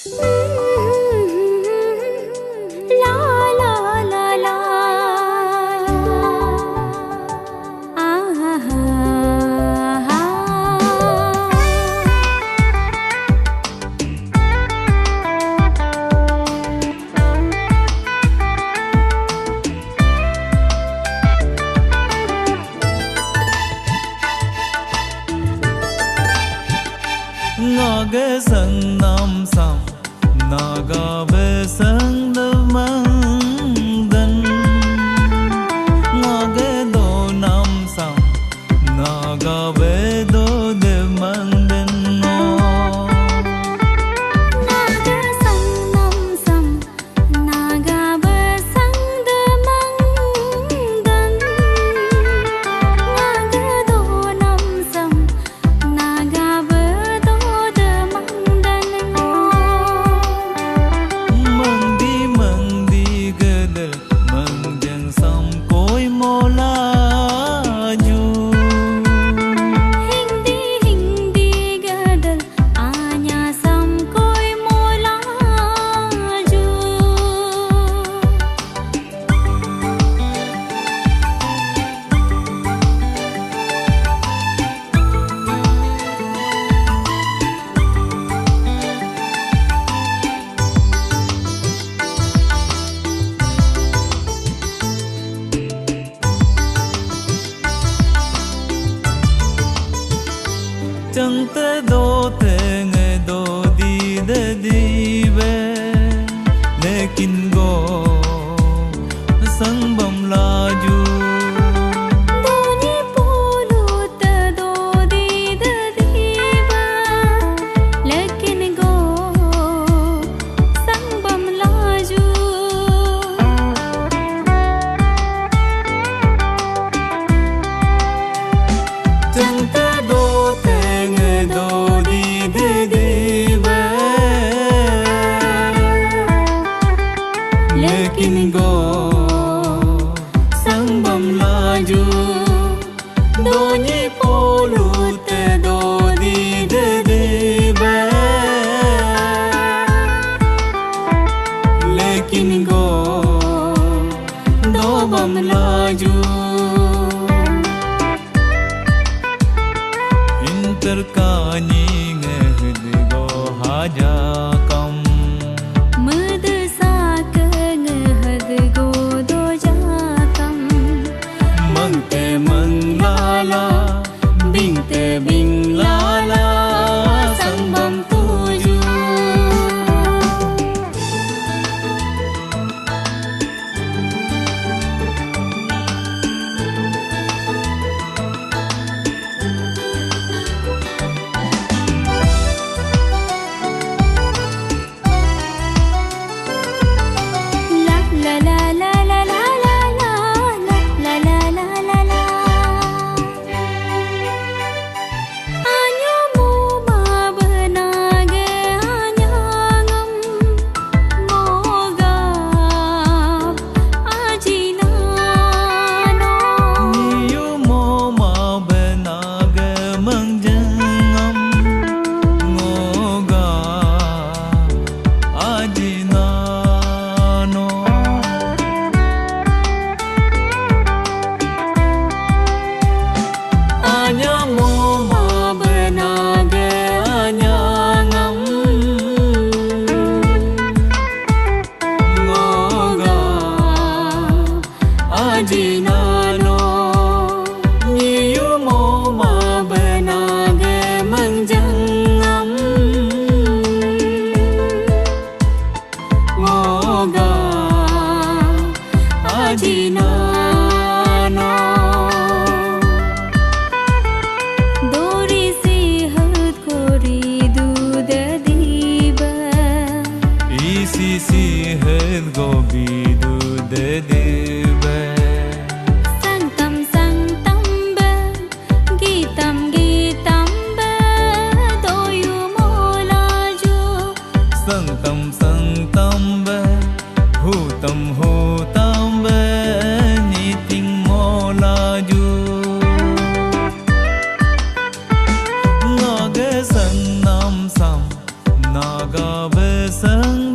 La la la la. Ah ah ah. Ngage sang nam sam naga ve sang da mang dan ngage do nam sam naga ve do de mang dan no Naga sang nam sam naga ba sang da mang dan naga do nam sam naga ba do da mang dan no mang di gadal mang jang sam koi mola ju Hindi hindi gadal anya sam koi mola ju chẳng te do di de di ve lekin go sang bam la ju Doni pulut do di da diva lekin go sang bam laju chẳng te do di de di ve lekin go sang bam la ju do ni polut do di de ve lekin go do bam la ju interkani ngehd go haja kam mud sa ke ngehad go do jakam mangte mang lala bingte bing lala sang bam tuju la la la la la la la la la la la la la Anyo mu ma banage anyangam moga ajina no niyu mo ma benag mang jangam ngoga ajina no anya mo ma benag anyangam ngoga ajina no niyu mo ma benag mang jangam ngoga ajina no dori si hat kori dud diba isi het go bidu de debe Santam santam ba gitam gitam ba doyu mola ju sang tam be hu tam be ni ting mo la ju ngage sang nam sam 나가 배상